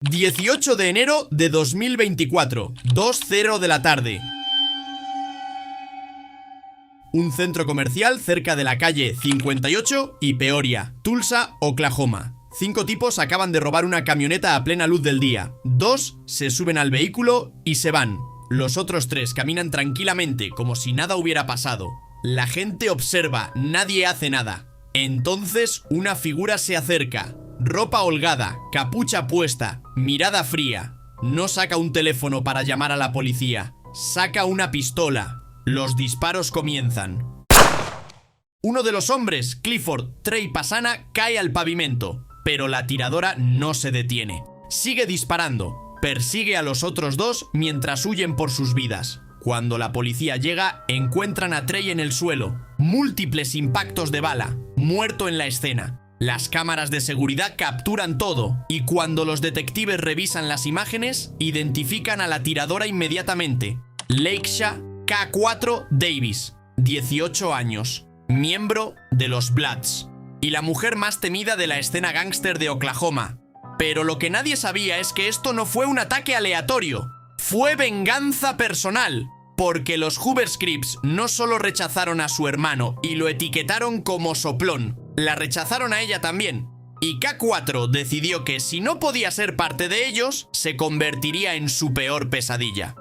18 de enero de 2024, 2:00 de la tarde. Un centro comercial cerca de la calle 58 y Peoria, Tulsa, Oklahoma. 5 tipos acaban de robar una camioneta a plena luz del día. 2 se suben al vehículo y se van. Los otros 3 caminan tranquilamente como si nada hubiera pasado. La gente observa, nadie hace nada. Entonces una figura se acerca. Ropa holgada, capucha puesta, mirada fría. No saca un teléfono para llamar a la policía. Saca una pistola. Los disparos comienzan. Uno de los hombres, Clifford Trey Pasana, cae al pavimento, pero la tiradora no se detiene. Sigue disparando. Persigue a los otros 2 mientras huyen por sus vidas. Cuando la policía llega, encuentran a Trey en el suelo. Múltiples impactos de bala. Muerto en la escena. Las cámaras de seguridad capturan todo, y cuando los detectives revisan las imágenes, identifican a la tiradora inmediatamente. Lakeisha K4 Davis, 18 años, miembro de los Bloods, y la mujer más temida de la escena gángster de Oklahoma. Pero lo que nadie sabía es que esto no fue un ataque aleatorio, fue venganza personal, porque los Hoover Crips no solo rechazaron a su hermano y lo etiquetaron como soplón, la rechazaron a ella también. Y K4 decidió que si no podía ser parte de ellos, se convertiría en su peor pesadilla.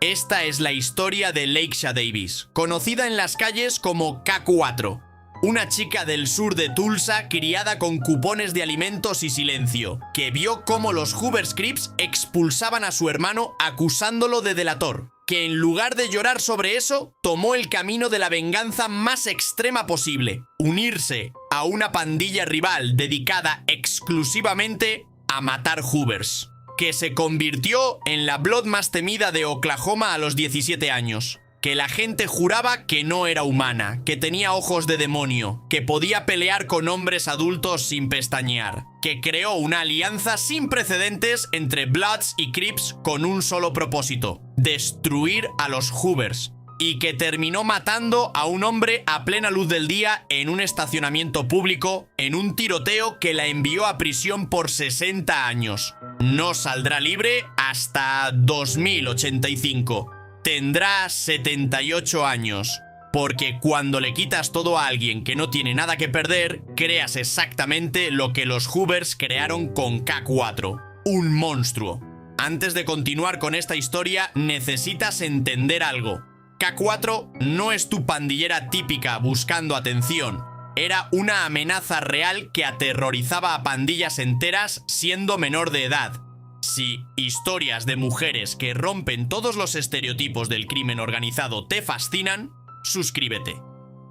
Esta es la historia de Lakeisha Davis, conocida en las calles como K4. Una chica del sur de Tulsa criada con cupones de alimentos y silencio, que vio cómo los Hoover Crips expulsaban a su hermano acusándolo de delator, que en lugar de llorar sobre eso, tomó el camino de la venganza más extrema posible: unirse a una pandilla rival dedicada exclusivamente a matar Hoovers, que se convirtió en la Blood más temida de Oklahoma a los 17 años. Que la gente juraba que no era humana, que tenía ojos de demonio, que podía pelear con hombres adultos sin pestañear, que creó una alianza sin precedentes entre Bloods y Crips con un solo propósito: destruir a los Hoovers, y que terminó matando a un hombre a plena luz del día en un estacionamiento público en un tiroteo que la envió a prisión por 60 años. No saldrá libre hasta 2085. Tendrá 78 años, porque cuando le quitas todo a alguien que no tiene nada que perder, creas exactamente lo que los Hoovers crearon con K4, un monstruo. Antes de continuar con esta historia, necesitas entender algo. K4 no es tu pandillera típica buscando atención. Era una amenaza real que aterrorizaba a pandillas enteras siendo menor de edad. Si historias de mujeres que rompen todos los estereotipos del crimen organizado te fascinan, suscríbete,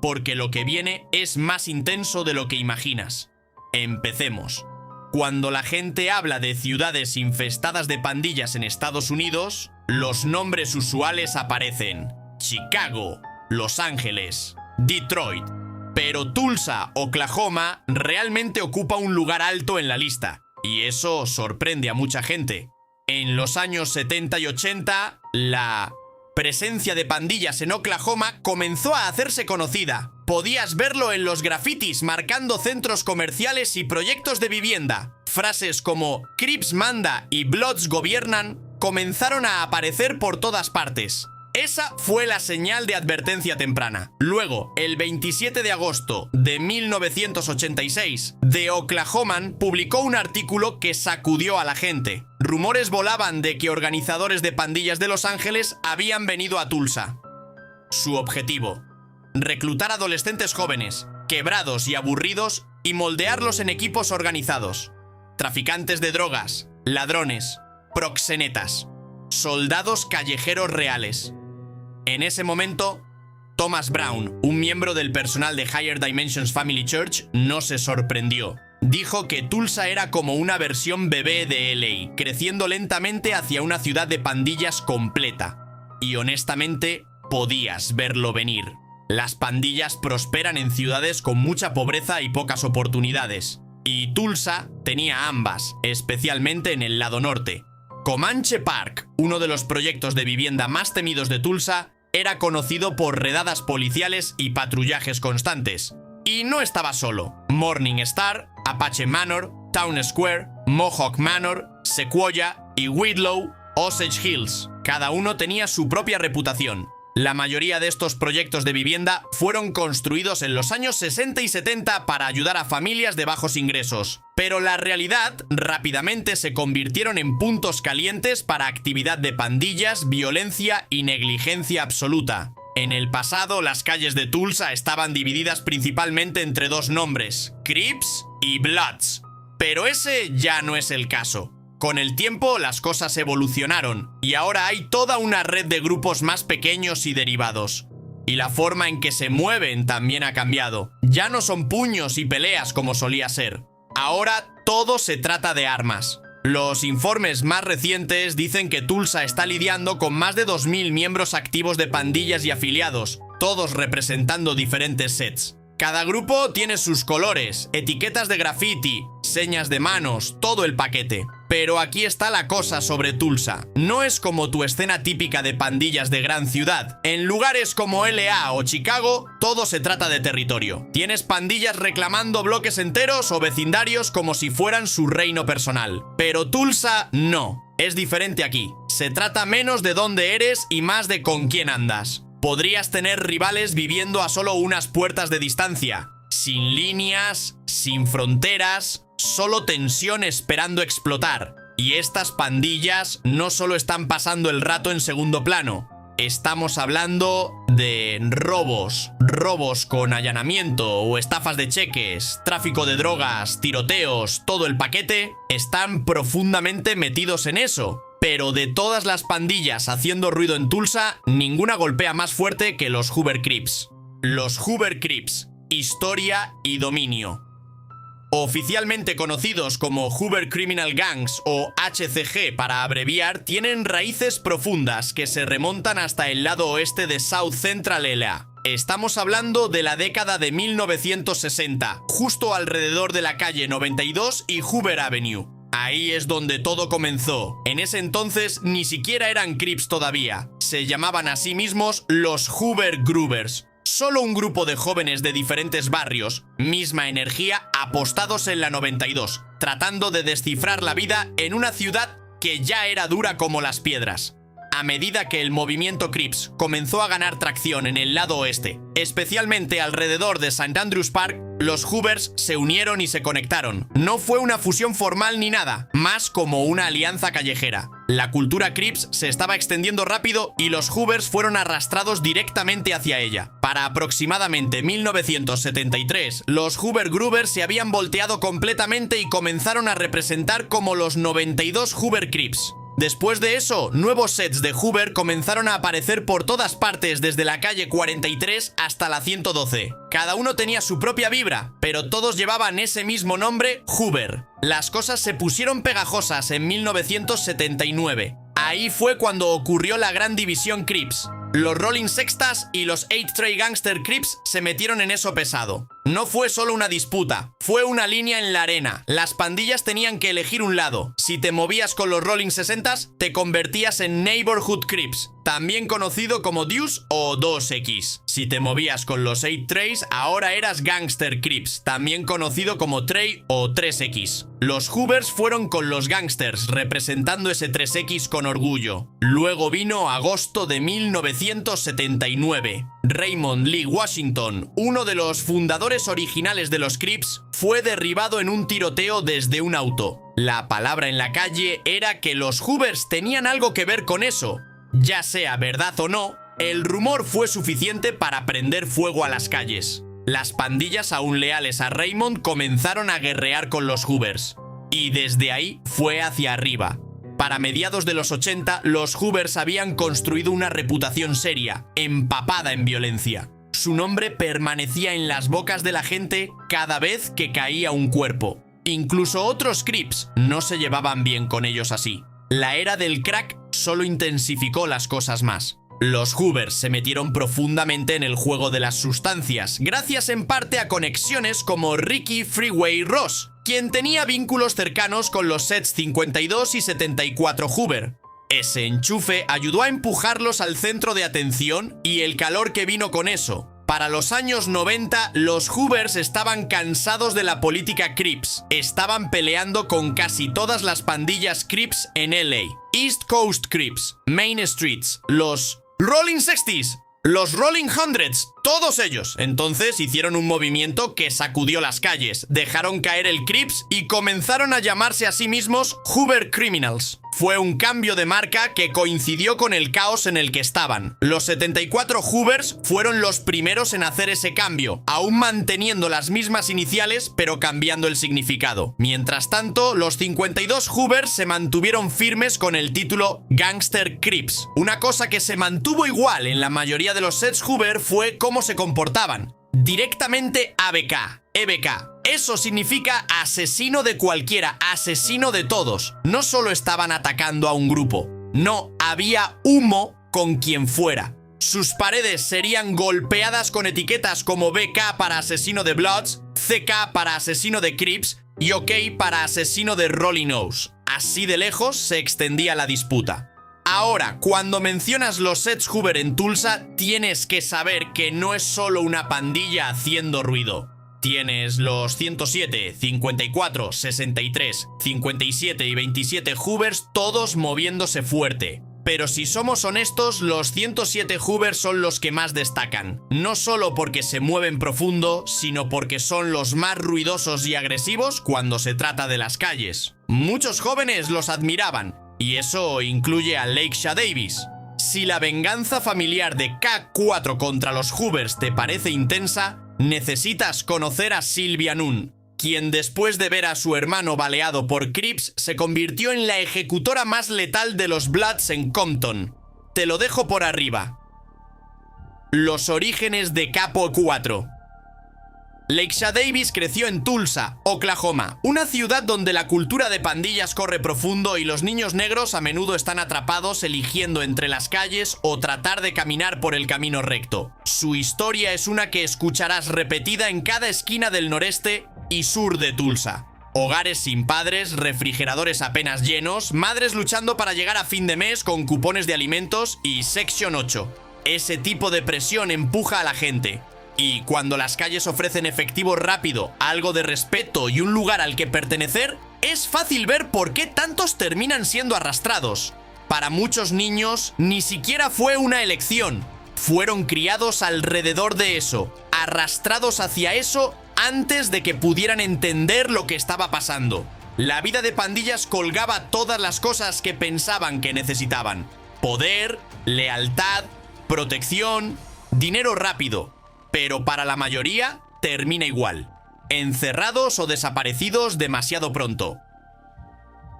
porque lo que viene es más intenso de lo que imaginas. Empecemos. Cuando la gente habla de ciudades infestadas de pandillas en Estados Unidos, los nombres usuales aparecen: Chicago, Los Ángeles, Detroit. Pero Tulsa, Oklahoma, realmente ocupa un lugar alto en la lista. Y eso sorprende a mucha gente. En los años 70 y 80, la presencia de pandillas en Oklahoma comenzó a hacerse conocida. Podías verlo en los grafitis marcando centros comerciales y proyectos de vivienda. Frases como Crips manda y Bloods gobiernan comenzaron a aparecer por todas partes. Esa fue la señal de advertencia temprana. Luego, el 27 de agosto de 1986, The Oklahoman publicó un artículo que sacudió a la gente. Rumores volaban de que organizadores de pandillas de Los Ángeles habían venido a Tulsa. Su objetivo: reclutar adolescentes jóvenes, quebrados y aburridos, y moldearlos en equipos organizados. Traficantes de drogas, ladrones, proxenetas, soldados callejeros reales. En ese momento, Thomas Brown, un miembro del personal de Higher Dimensions Family Church, no se sorprendió. Dijo que Tulsa era como una versión bebé de LA, creciendo lentamente hacia una ciudad de pandillas completa. Y honestamente, podías verlo venir. Las pandillas prosperan en ciudades con mucha pobreza y pocas oportunidades. Y Tulsa tenía ambas, especialmente en el lado norte. Comanche Park, uno de los proyectos de vivienda más temidos de Tulsa, era conocido por redadas policiales y patrullajes constantes. Y no estaba solo. Morning Star, Apache Manor, Town Square, Mohawk Manor, Sequoia y Whitlow, Osage Hills. Cada uno tenía su propia reputación. La mayoría de estos proyectos de vivienda fueron construidos en los años 60 y 70 para ayudar a familias de bajos ingresos. Pero la realidad rápidamente se convirtieron en puntos calientes para actividad de pandillas, violencia y negligencia absoluta. En el pasado, las calles de Tulsa estaban divididas principalmente entre dos nombres, Crips y Bloods. Pero ese ya no es el caso. Con el tiempo, las cosas evolucionaron y ahora hay toda una red de grupos más pequeños y derivados. Y la forma en que se mueven también ha cambiado. Ya no son puños y peleas como solía ser. Ahora todo se trata de armas. Los informes más recientes dicen que Tulsa está lidiando con más de 2000 miembros activos de pandillas y afiliados, todos representando diferentes sets. Cada grupo tiene sus colores, etiquetas de graffiti, señas de manos, todo el paquete. Pero aquí está la cosa sobre Tulsa. No es como tu escena típica de pandillas de gran ciudad. En lugares como LA o Chicago, todo se trata de territorio. Tienes pandillas reclamando bloques enteros o vecindarios como si fueran su reino personal. Pero Tulsa no. Es diferente aquí. Se trata menos de dónde eres y más de con quién andas. Podrías tener rivales viviendo a solo unas puertas de distancia. Sin líneas, sin fronteras, solo tensión esperando explotar. Y estas pandillas no solo están pasando el rato en segundo plano. Estamos hablando de robos con allanamiento o estafas de cheques, tráfico de drogas, tiroteos, todo el paquete. Están profundamente metidos en eso. Pero de todas las pandillas haciendo ruido en Tulsa, ninguna golpea más fuerte que los Hoover Crips. Los Hoover Crips, historia y dominio. Oficialmente conocidos como Hoover Criminal Gangs o HCG para abreviar, tienen raíces profundas que se remontan hasta el lado oeste de South Central LA. Estamos hablando de la década de 1960, justo alrededor de la calle 92 y Hoover Avenue. Ahí es donde todo comenzó. En ese entonces ni siquiera eran Crips todavía. Se llamaban a sí mismos los Hoover Groovers. Solo un grupo de jóvenes de diferentes barrios, misma energía, apostados en la 92, tratando de descifrar la vida en una ciudad que ya era dura como las piedras. A medida que el movimiento Crips comenzó a ganar tracción en el lado oeste, especialmente alrededor de St. Andrews Park, los Hoovers se unieron y se conectaron. No fue una fusión formal ni nada, más como una alianza callejera. La cultura Crips se estaba extendiendo rápido y los Hoovers fueron arrastrados directamente hacia ella. Para aproximadamente 1973, los Hoover Groovers se habían volteado completamente y comenzaron a representar como los 92 Hoover Crips. Después de eso, nuevos sets de Hoover comenzaron a aparecer por todas partes desde la calle 43 hasta la 112. Cada uno tenía su propia vibra, pero todos llevaban ese mismo nombre, Hoover. Las cosas se pusieron pegajosas en 1979. Ahí fue cuando ocurrió la gran división Crips. Los Rolling Sextas y los 8 Tray Gangster Crips se metieron en eso pesado. No fue solo una disputa, fue una línea en la arena. Las pandillas tenían que elegir un lado. Si te movías con los Rolling 60s, te convertías en Neighborhood Crips, también conocido como Deuce o 2X. Si te movías con los 8 Trays, ahora eras Gangster Crips, también conocido como Tray o 3X. Los Hoovers fueron con los Gangsters, representando ese 3X con orgullo. Luego vino agosto de 1979. Raymond Lee Washington, uno de los fundadores originales de los Crips, fue derribado en un tiroteo desde un auto. La palabra en la calle era que los Hoovers tenían algo que ver con eso. Ya sea verdad o no, el rumor fue suficiente para prender fuego a las calles. Las pandillas aún leales a Raymond comenzaron a guerrear con los Hoovers. Y desde ahí fue hacia arriba. Para mediados de los 80, los Hoovers habían construido una reputación seria, empapada en violencia. Su nombre permanecía en las bocas de la gente cada vez que caía un cuerpo. Incluso otros Crips no se llevaban bien con ellos así. La era del crack solo intensificó las cosas más. Los Hoovers se metieron profundamente en el juego de las sustancias, gracias en parte a conexiones como Ricky Freeway Ross, quien tenía vínculos cercanos con los sets 52 y 74 Hoover. Ese enchufe ayudó a empujarlos al centro de atención y el calor que vino con eso. Para los años 90, los Hoovers estaban cansados de la política Crips. Estaban peleando con casi todas las pandillas Crips en LA. East Coast Crips, Main Streets, los Rolling Sixties, los Rolling Hundreds, todos ellos. Entonces hicieron un movimiento que sacudió las calles, dejaron caer el Crips y comenzaron a llamarse a sí mismos Hoover Criminals. Fue un cambio de marca que coincidió con el caos en el que estaban. Los 74 Hoovers fueron los primeros en hacer ese cambio, aún manteniendo las mismas iniciales pero cambiando el significado. Mientras tanto, los 52 Hoovers se mantuvieron firmes con el título Gangster Crips. Una cosa que se mantuvo igual en la mayoría de los sets Hoover fue cómo se comportaban. Directamente ABK, EBK. Eso significa asesino de cualquiera, asesino de todos. No solo estaban atacando a un grupo, no, había humo con quien fuera. Sus paredes serían golpeadas con etiquetas como BK para asesino de Bloods, CK para asesino de Crips y OK para asesino de Rolling Nose. Así de lejos se extendía la disputa. Ahora, cuando mencionas los sets Hoover en Tulsa, tienes que saber que no es solo una pandilla haciendo ruido. Tienes los 107, 54, 63, 57 y 27 Hoovers todos moviéndose fuerte. Pero si somos honestos, los 107 Hoovers son los que más destacan. No solo porque se mueven profundo, sino porque son los más ruidosos y agresivos cuando se trata de las calles. Muchos jóvenes los admiraban, y eso incluye a Lakesha Davis. Si la venganza familiar de K4 contra los Hoovers te parece intensa, necesitas conocer a Sylvia Nunn, quien después de ver a su hermano baleado por Crips se convirtió en la ejecutora más letal de los Bloods en Compton. Te lo dejo por arriba. Los orígenes de Capo 4. Lakesha Davis creció en Tulsa, Oklahoma, una ciudad donde la cultura de pandillas corre profundo y los niños negros a menudo están atrapados eligiendo entre las calles o tratar de caminar por el camino recto. Su historia es una que escucharás repetida en cada esquina del noreste y sur de Tulsa. Hogares sin padres, refrigeradores apenas llenos, madres luchando para llegar a fin de mes con cupones de alimentos y Section 8. Ese tipo de presión empuja a la gente. Y cuando las calles ofrecen efectivo rápido, algo de respeto y un lugar al que pertenecer, es fácil ver por qué tantos terminan siendo arrastrados. Para muchos niños, ni siquiera fue una elección. Fueron criados alrededor de eso, arrastrados hacia eso antes de que pudieran entender lo que estaba pasando. La vida de pandillas colgaba todas las cosas que pensaban que necesitaban: poder, lealtad, protección, dinero rápido. Pero para la mayoría termina igual: encerrados o desaparecidos demasiado pronto.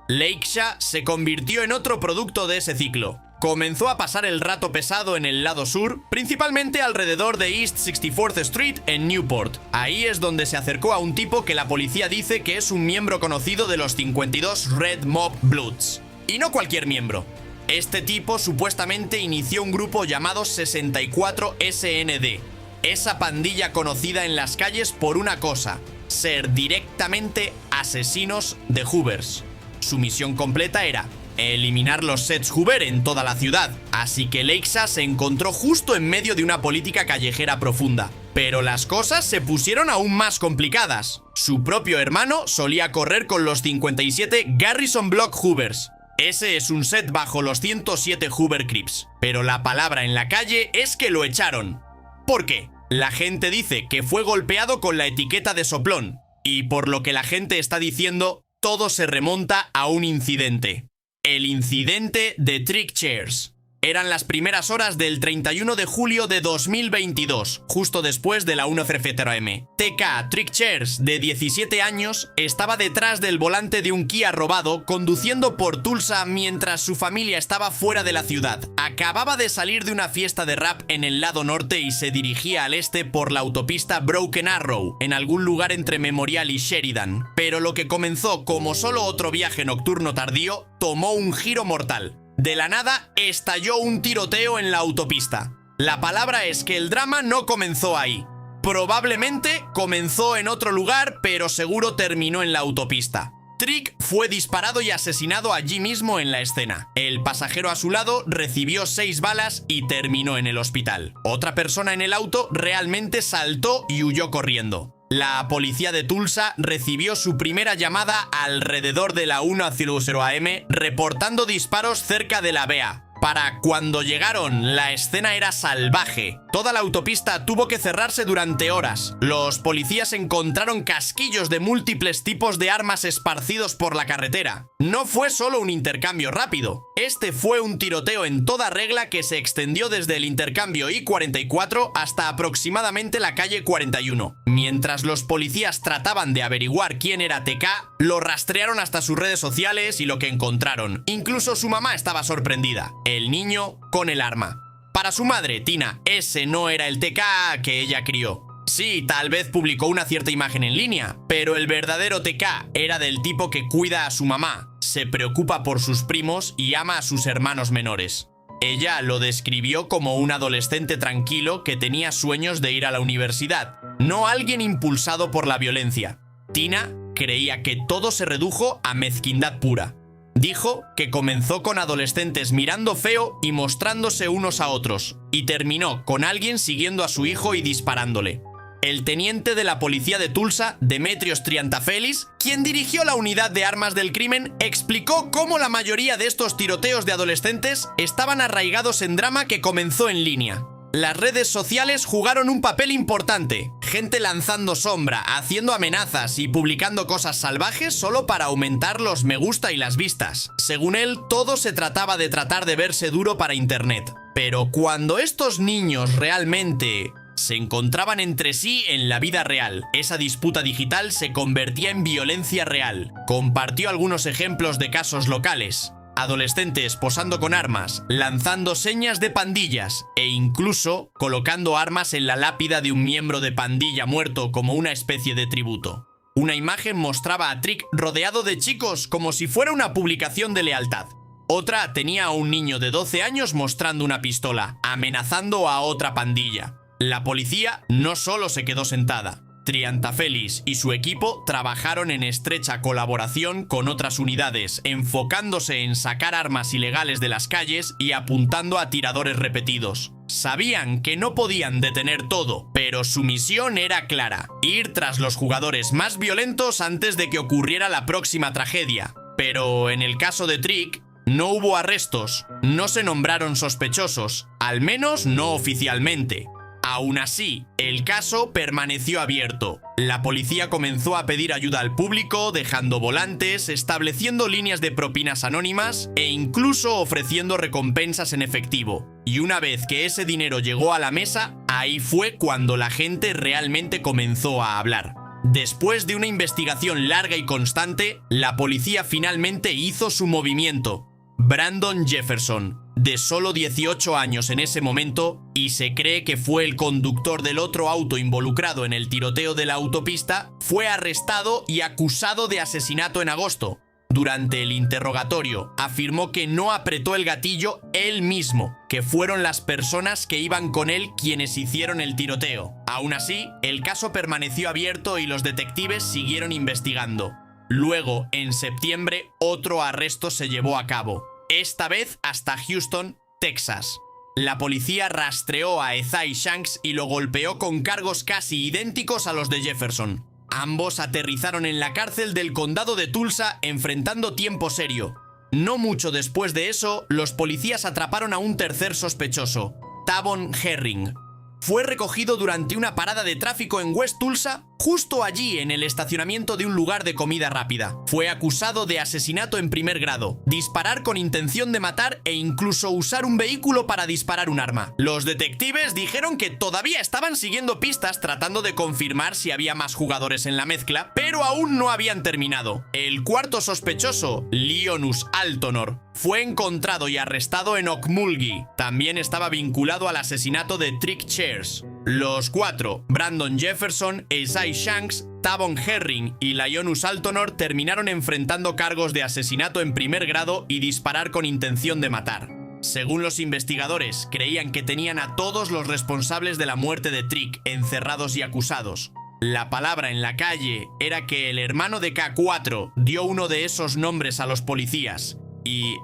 Lakesha se convirtió en otro producto de ese ciclo. Comenzó a pasar el rato pesado en el lado sur, principalmente alrededor de East 64th Street en Newport. Ahí es donde se acercó a un tipo que la policía dice que es un miembro conocido de los 52 Red Mob Bloods. Y no cualquier miembro. Este tipo supuestamente inició un grupo llamado 64 SND. Esa pandilla conocida en las calles por una cosa: ser directamente asesinos de Hoovers. Su misión completa era eliminar los sets Hoover en toda la ciudad, así que Lakesha se encontró justo en medio de una política callejera profunda. Pero las cosas se pusieron aún más complicadas. Su propio hermano solía correr con los 57 Garrison Block Hoovers. Ese es un set bajo los 107 Hoover Crips. Pero la palabra en la calle es que lo echaron. ¿Por qué? La gente dice que fue golpeado con la etiqueta de soplón, y por lo que la gente está diciendo, todo se remonta a un incidente. El incidente de Trick Chairs. Eran las primeras horas del 31 de julio de 2022, justo después de la 100M. TK Trick Chairs, de 17 años, estaba detrás del volante de un Kia robado, conduciendo por Tulsa mientras su familia estaba fuera de la ciudad. Acababa de salir de una fiesta de rap en el lado norte y se dirigía al este por la autopista Broken Arrow, en algún lugar entre Memorial y Sheridan. Pero lo que comenzó como solo otro viaje nocturno tardío, tomó un giro mortal. De la nada, estalló un tiroteo en la autopista. La palabra es que el drama no comenzó ahí. Probablemente comenzó en otro lugar, pero seguro terminó en la autopista. Trick fue disparado y asesinado allí mismo en la escena. El pasajero a su lado recibió 6 balas y terminó en el hospital. Otra persona en el auto realmente saltó y huyó corriendo. La policía de Tulsa recibió su primera llamada alrededor de la 1:00 am reportando disparos cerca de la Bea. Para cuando llegaron, la escena era salvaje. Toda la autopista tuvo que cerrarse durante horas. Los policías encontraron casquillos de múltiples tipos de armas esparcidos por la carretera. No fue solo un intercambio rápido. Este fue un tiroteo en toda regla que se extendió desde el intercambio I-44 hasta aproximadamente la calle 41. Mientras los policías trataban de averiguar quién era TK, lo rastrearon hasta sus redes sociales y lo que encontraron. Incluso su mamá estaba sorprendida. El niño con el arma. Para su madre, Tina, ese no era el TK que ella crió. Sí, tal vez publicó una cierta imagen en línea, pero el verdadero TK era del tipo que cuida a su mamá, se preocupa por sus primos y ama a sus hermanos menores. Ella lo describió como un adolescente tranquilo que tenía sueños de ir a la universidad, no alguien impulsado por la violencia. Tina creía que todo se redujo a mezquindad pura. Dijo que comenzó con adolescentes mirando feo y mostrándose unos a otros, y terminó con alguien siguiendo a su hijo y disparándole. El teniente de la policía de Tulsa, Demetrios Triantafelis, quien dirigió la unidad de armas del crimen, explicó cómo la mayoría de estos tiroteos de adolescentes estaban arraigados en drama que comenzó en línea. Las redes sociales jugaron un papel importante. Gente lanzando sombra, haciendo amenazas y publicando cosas salvajes solo para aumentar los me gusta y las vistas. Según él, todo se trataba de tratar de verse duro para internet. Pero cuando estos niños realmente se encontraban entre sí en la vida real, esa disputa digital se convertía en violencia real. Compartió algunos ejemplos de casos locales. Adolescentes posando con armas, lanzando señas de pandillas e incluso colocando armas en la lápida de un miembro de pandilla muerto como una especie de tributo. Una imagen mostraba a Trick rodeado de chicos como si fuera una publicación de lealtad. Otra tenía a un niño de 12 años mostrando una pistola, amenazando a otra pandilla. La policía no solo se quedó sentada. Triantafelis y su equipo trabajaron en estrecha colaboración con otras unidades, enfocándose en sacar armas ilegales de las calles y apuntando a tiradores repetidos. Sabían que no podían detener todo, pero su misión era clara: ir tras los jugadores más violentos antes de que ocurriera la próxima tragedia. Pero en el caso de Trick, no hubo arrestos, no se nombraron sospechosos, al menos no oficialmente. Aún así, el caso permaneció abierto. La policía comenzó a pedir ayuda al público, dejando volantes, estableciendo líneas de propinas anónimas e incluso ofreciendo recompensas en efectivo. Y una vez que ese dinero llegó a la mesa, ahí fue cuando la gente realmente comenzó a hablar. Después de una investigación larga y constante, la policía finalmente hizo su movimiento. Brandon Jefferson, de solo 18 años en ese momento, y se cree que fue el conductor del otro auto involucrado en el tiroteo de la autopista, fue arrestado y acusado de asesinato en agosto. Durante el interrogatorio, afirmó que no apretó el gatillo él mismo, que fueron las personas que iban con él quienes hicieron el tiroteo. Aún así, el caso permaneció abierto y los detectives siguieron investigando. Luego, en septiembre, otro arresto se llevó a cabo, esta vez hasta Houston, Texas. La policía rastreó a Isaiah Shanks y lo golpeó con cargos casi idénticos a los de Jefferson. Ambos aterrizaron en la cárcel del condado de Tulsa enfrentando tiempo serio. No mucho después de eso, los policías atraparon a un tercer sospechoso, Tavon Herring. Fue recogido durante una parada de tráfico en West Tulsa, justo allí en el estacionamiento de un lugar de comida rápida. Fue acusado de asesinato en primer grado, disparar con intención de matar e incluso usar un vehículo para disparar un arma. Los detectives dijeron que todavía estaban siguiendo pistas tratando de confirmar si había más jugadores en la mezcla, pero aún no habían terminado. El cuarto sospechoso, Leonus Altonor, fue encontrado y arrestado en Okmulgee. También estaba vinculado al asesinato de Trick Cheers. Los cuatro, Brandon Jefferson, Isaiah Shanks, Tavon Herring y Leonus Altonor, terminaron enfrentando cargos de asesinato en primer grado y disparar con intención de matar. Según los investigadores, creían que tenían a todos los responsables de la muerte de Trick encerrados y acusados. La palabra en la calle era que el hermano de K4 dio uno de esos nombres a los policías. Y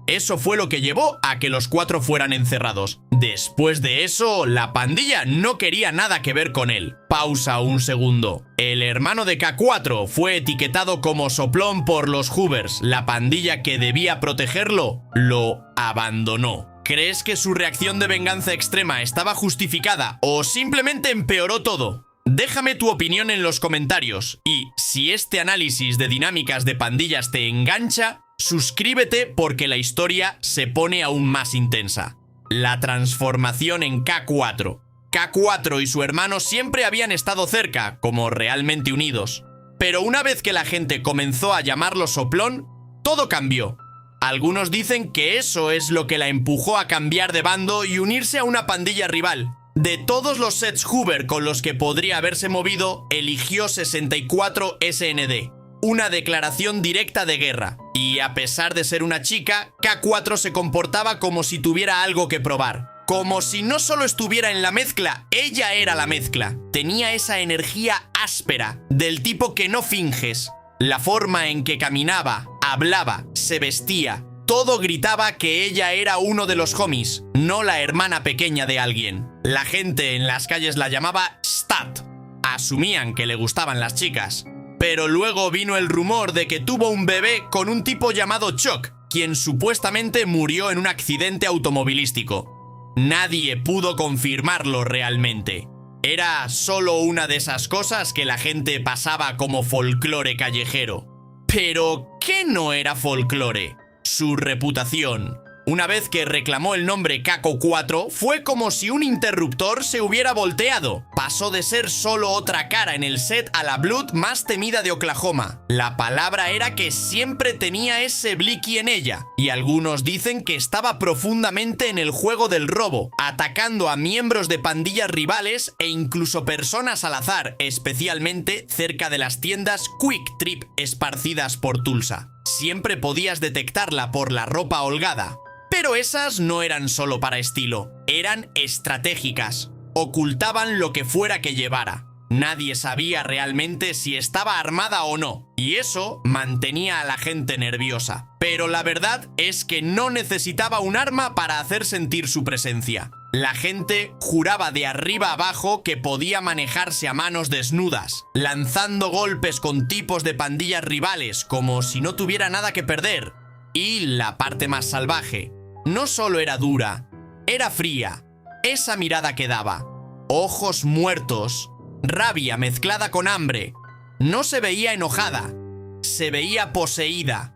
eso fue lo que llevó a que los 4 fueran encerrados. Después de eso, la pandilla no quería nada que ver con él. Pausa un segundo. El hermano de K4 fue etiquetado como soplón por los Hoovers. La pandilla que debía protegerlo lo abandonó. ¿Crees que su reacción de venganza extrema estaba justificada o simplemente empeoró todo? Déjame tu opinión en los comentarios y, si este análisis de dinámicas de pandillas te engancha, suscríbete porque la historia se pone aún más intensa. La transformación en K4. K4 y su hermano siempre habían estado cerca, como realmente unidos. Pero una vez que la gente comenzó a llamarlo soplón, todo cambió. Algunos dicen que eso es lo que la empujó a cambiar de bando y unirse a una pandilla rival. De todos los sets Hoover con los que podría haberse movido, eligió 64 SND. Una declaración directa de guerra. Y a pesar de ser una chica, K4 se comportaba como si tuviera algo que probar. Como si no solo estuviera en la mezcla, ella era la mezcla. Tenía esa energía áspera, del tipo que no finges. La forma en que caminaba, hablaba, se vestía, todo gritaba que ella era uno de los homies, no la hermana pequeña de alguien. La gente en las calles la llamaba Stat. Asumían que le gustaban las chicas. Pero luego vino el rumor de que tuvo un bebé con un tipo llamado Chuck, quien supuestamente murió en un accidente automovilístico. Nadie pudo confirmarlo realmente. Era solo una de esas cosas que la gente pasaba como folclore callejero. Pero, ¿qué no era folclore? Su reputación. Una vez que reclamó el nombre Kako 4, fue como si un interruptor se hubiera volteado. Pasó de ser solo otra cara en el set a la Blood más temida de Oklahoma. La palabra era que siempre tenía ese blicky en ella, y algunos dicen que estaba profundamente en el juego del robo, atacando a miembros de pandillas rivales e incluso personas al azar, especialmente cerca de las tiendas Quick Trip esparcidas por Tulsa. Siempre podías detectarla por la ropa holgada. Pero esas no eran solo para estilo, eran estratégicas. Ocultaban lo que fuera que llevara. Nadie sabía realmente si estaba armada o no, y eso mantenía a la gente nerviosa. Pero la verdad es que no necesitaba un arma para hacer sentir su presencia. La gente juraba de arriba abajo que podía manejarse a manos desnudas, lanzando golpes con tipos de pandillas rivales como si no tuviera nada que perder. Y la parte más salvaje. No solo era dura, era fría. Esa mirada que daba. Ojos muertos, rabia mezclada con hambre. No se veía enojada, se veía poseída.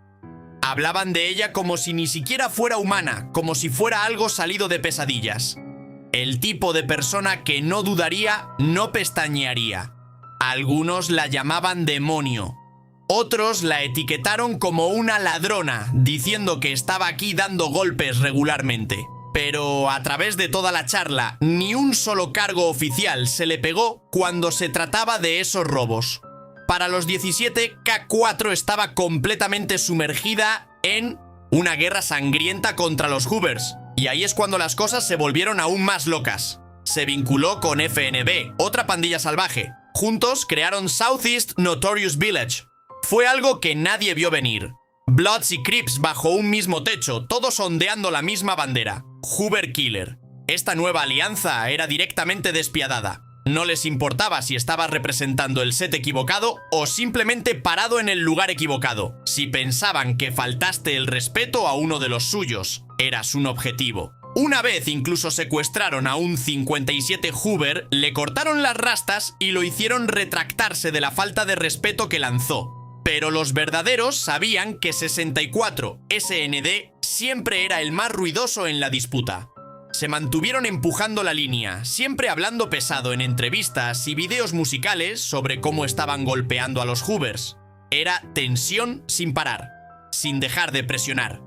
Hablaban de ella como si ni siquiera fuera humana, como si fuera algo salido de pesadillas. El tipo de persona que no dudaría, no pestañearía. Algunos la llamaban demonio. Otros la etiquetaron como una ladrona, diciendo que estaba aquí dando golpes regularmente. Pero a través de toda la charla, ni un solo cargo oficial se le pegó cuando se trataba de esos robos. Para los 17, K4 estaba completamente sumergida en una guerra sangrienta contra los Hoovers. Y ahí es cuando las cosas se volvieron aún más locas. Se vinculó con FNB, otra pandilla salvaje. Juntos crearon Southeast Notorious Village. Fue algo que nadie vio venir. Bloods y Crips bajo un mismo techo, todos ondeando la misma bandera. Hoover Killer. Esta nueva alianza era directamente despiadada. No les importaba si estabas representando el set equivocado o simplemente parado en el lugar equivocado. Si pensaban que faltaste el respeto a uno de los suyos, eras un objetivo. Una vez incluso secuestraron a un 57 Hoover, le cortaron las rastas y lo hicieron retractarse de la falta de respeto que lanzó. Pero los verdaderos sabían que 64 SND siempre era el más ruidoso en la disputa. Se mantuvieron empujando la línea, siempre hablando pesado en entrevistas y videos musicales sobre cómo estaban golpeando a los Hoovers. Era tensión sin parar, sin dejar de presionar.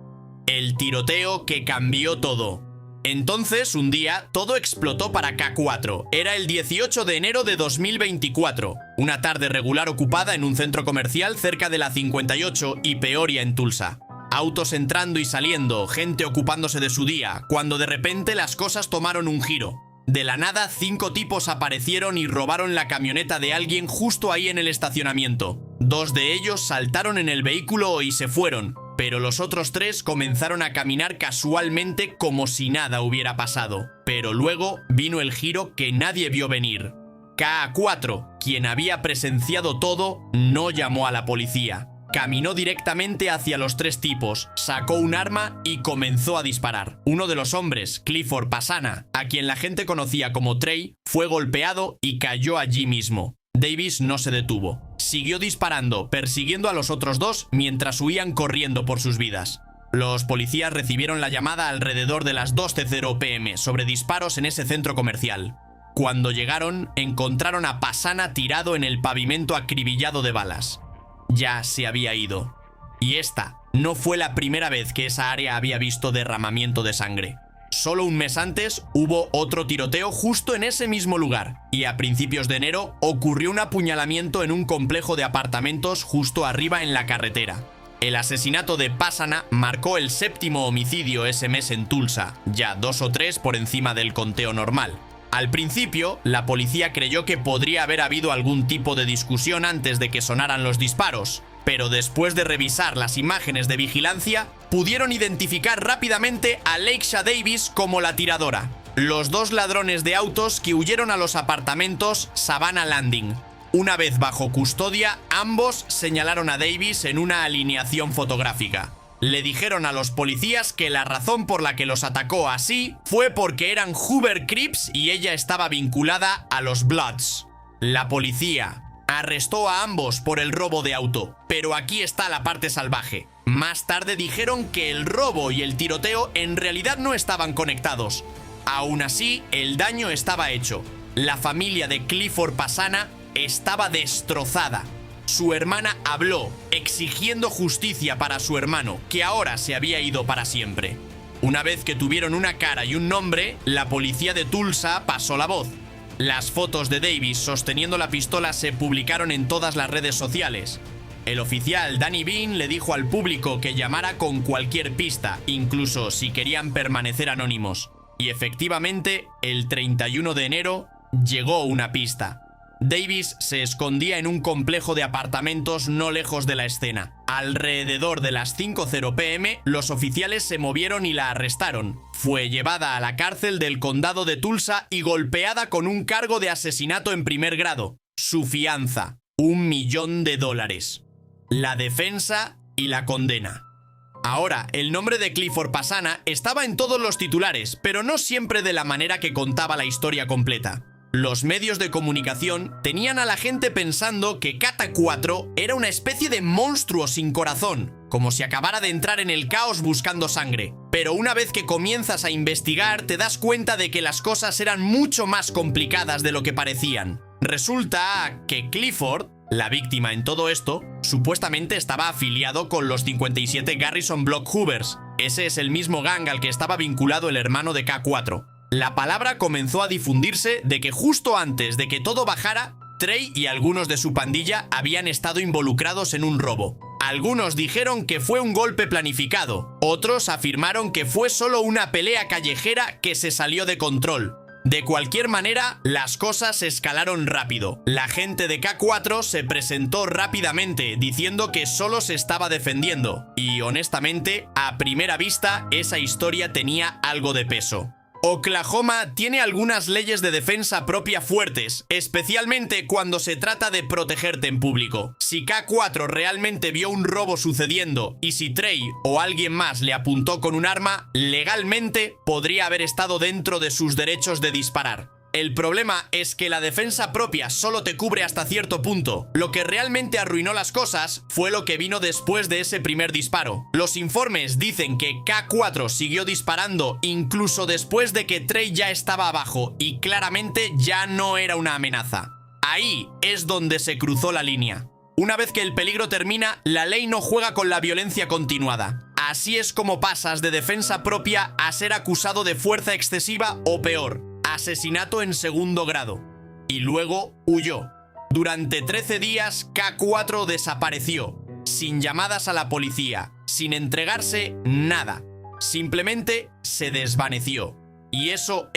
El tiroteo que cambió todo. Entonces, un día, todo explotó para K4. Era el 18 de enero de 2024. Una tarde regular ocupada en un centro comercial cerca de la 58 y Peoria en Tulsa. Autos entrando y saliendo, gente ocupándose de su día, cuando de repente las cosas tomaron un giro. De la nada, 5 tipos aparecieron y robaron la camioneta de alguien justo ahí en el estacionamiento. 2 de ellos saltaron en el vehículo y se fueron, pero los otros 3 comenzaron a caminar casualmente como si nada hubiera pasado. Pero luego vino el giro que nadie vio venir. K4, quien había presenciado todo, no llamó a la policía. Caminó directamente hacia los 3 tipos, sacó un arma y comenzó a disparar. Uno de los hombres, Clifford Pasana, a quien la gente conocía como Trey, fue golpeado y cayó allí mismo. Davis no se detuvo. Siguió disparando, persiguiendo a los otros 2 mientras huían corriendo por sus vidas. Los policías recibieron la llamada alrededor de las 2:00 p.m. sobre disparos en ese centro comercial. Cuando llegaron, encontraron a Pasana tirado en el pavimento acribillado de balas. Ya se había ido. Y esta no fue la primera vez que esa área había visto derramamiento de sangre. Solo un mes antes hubo otro tiroteo justo en ese mismo lugar, y a principios de enero ocurrió un apuñalamiento en un complejo de apartamentos justo arriba en la carretera. El asesinato de Pasana marcó el 7º homicidio ese mes en Tulsa, ya 2 o 3 por encima del conteo normal. Al principio, la policía creyó que podría haber habido algún tipo de discusión antes de que sonaran los disparos, pero después de revisar las imágenes de vigilancia, pudieron identificar rápidamente a Lakeisha Davis como la tiradora. Los 2 ladrones de autos que huyeron a los apartamentos Savannah Landing. Una vez bajo custodia, ambos señalaron a Davis en una alineación fotográfica. Le dijeron a los policías que la razón por la que los atacó así fue porque eran Hoover Crips y ella estaba vinculada a los Bloods. La policía arrestó a ambos por el robo de auto, pero aquí está la parte salvaje. Más tarde dijeron que el robo y el tiroteo en realidad no estaban conectados. Aún así, el daño estaba hecho. La familia de Clifford Pasana estaba destrozada. Su hermana habló, exigiendo justicia para su hermano, que ahora se había ido para siempre. Una vez que tuvieron una cara y un nombre, la policía de Tulsa pasó la voz. Las fotos de Davis sosteniendo la pistola se publicaron en todas las redes sociales. El oficial Danny Bean le dijo al público que llamara con cualquier pista, incluso si querían permanecer anónimos. Y efectivamente, el 31 de enero llegó una pista. Davis se escondía en un complejo de apartamentos no lejos de la escena. Alrededor de las 5:00 p.m., los oficiales se movieron y la arrestaron. Fue llevada a la cárcel del condado de Tulsa y golpeada con un cargo de asesinato en primer grado. Su fianza, $1 millón. La defensa y la condena. Ahora, el nombre de Clifford Pasana estaba en todos los titulares, pero no siempre de la manera que contaba la historia completa. Los medios de comunicación tenían a la gente pensando que K4 era una especie de monstruo sin corazón, como si acabara de entrar en el caos buscando sangre. Pero una vez que comienzas a investigar, te das cuenta de que las cosas eran mucho más complicadas de lo que parecían. Resulta que Clifford, la víctima en todo esto, supuestamente estaba afiliado con los 57 Garrison Block Hoovers. Ese es el mismo gang al que estaba vinculado el hermano de K4. La palabra comenzó a difundirse de que justo antes de que todo bajara, Trey y algunos de su pandilla habían estado involucrados en un robo. Algunos dijeron que fue un golpe planificado, otros afirmaron que fue solo una pelea callejera que se salió de control. De cualquier manera, las cosas escalaron rápido. La gente de K4 se presentó rápidamente diciendo que solo se estaba defendiendo. Y honestamente, a primera vista, esa historia tenía algo de peso. Oklahoma tiene algunas leyes de defensa propia fuertes, especialmente cuando se trata de protegerte en público. Si K4 realmente vio un robo sucediendo y si Trey o alguien más le apuntó con un arma, legalmente podría haber estado dentro de sus derechos de disparar. El problema es que la defensa propia solo te cubre hasta cierto punto. Lo que realmente arruinó las cosas fue lo que vino después de ese primer disparo. Los informes dicen que K4 siguió disparando incluso después de que Trey ya estaba abajo y claramente ya no era una amenaza. Ahí es donde se cruzó la línea. Una vez que el peligro termina, la ley no juega con la violencia continuada. Así es como pasas de defensa propia a ser acusado de fuerza excesiva o peor, asesinato en segundo grado. Y luego huyó. Durante 13 días, K4 desapareció, sin llamadas a la policía, sin entregarse nada. Simplemente se desvaneció. Y eso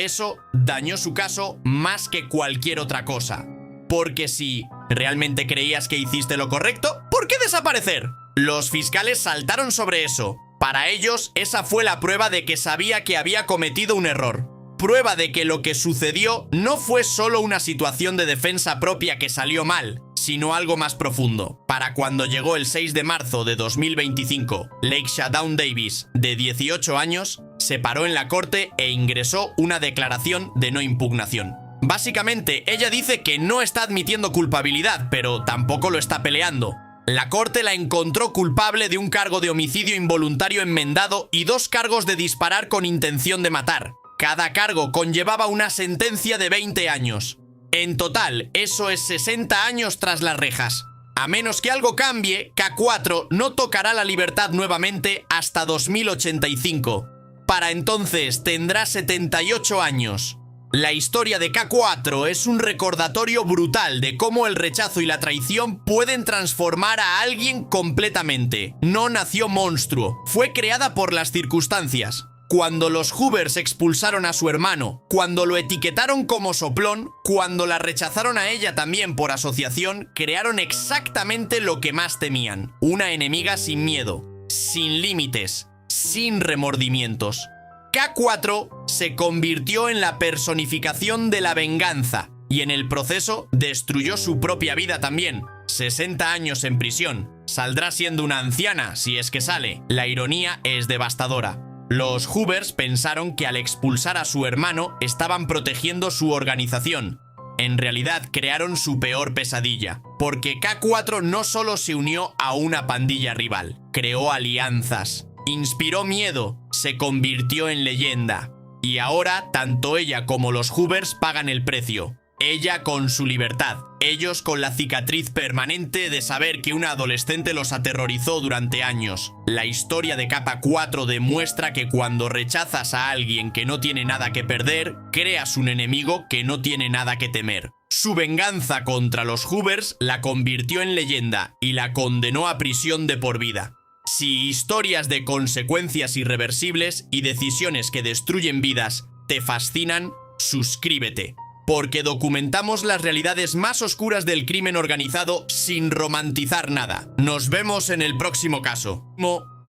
dañó su caso más que cualquier otra cosa. Porque si realmente creías que hiciste lo correcto, ¿por qué desaparecer? Los fiscales saltaron sobre eso. Para ellos, esa fue la prueba de que sabía que había cometido un error. Prueba de que lo que sucedió no fue solo una situación de defensa propia que salió mal, sino algo más profundo. Para cuando llegó el 6 de marzo de 2025, Lakeisha Dawn Davis, de 18 años, se paró en la corte e ingresó una declaración de no impugnación. Básicamente, ella dice que no está admitiendo culpabilidad, pero tampoco lo está peleando. La corte la encontró culpable de un cargo de homicidio involuntario enmendado y 2 cargos de disparar con intención de matar. Cada cargo conllevaba una sentencia de 20 años. En total, eso es 60 años tras las rejas. A menos que algo cambie, K4 no tocará la libertad nuevamente hasta 2085. Para entonces tendrá 78 años. La historia de K4 es un recordatorio brutal de cómo el rechazo y la traición pueden transformar a alguien completamente. No nació monstruo, fue creada por las circunstancias. Cuando los Hoovers expulsaron a su hermano, cuando lo etiquetaron como soplón, cuando la rechazaron a ella también por asociación, crearon exactamente lo que más temían. Una enemiga sin miedo, sin límites, sin remordimientos. K4 se convirtió en la personificación de la venganza y en el proceso destruyó su propia vida también. 60 años en prisión. Saldrá siendo una anciana si es que sale. La ironía es devastadora. Los Hoovers pensaron que al expulsar a su hermano estaban protegiendo su organización. En realidad crearon su peor pesadilla, porque K4 no solo se unió a una pandilla rival, creó alianzas, inspiró miedo, se convirtió en leyenda. Y ahora tanto ella como los Hoovers pagan el precio. Ella con su libertad, ellos con la cicatriz permanente de saber que una adolescente los aterrorizó durante años. La historia de K4 demuestra que cuando rechazas a alguien que no tiene nada que perder, creas un enemigo que no tiene nada que temer. Su venganza contra los Hoovers la convirtió en leyenda y la condenó a prisión de por vida. Si historias de consecuencias irreversibles y decisiones que destruyen vidas te fascinan, suscríbete. Porque documentamos las realidades más oscuras del crimen organizado sin romantizar nada. Nos vemos en el próximo caso.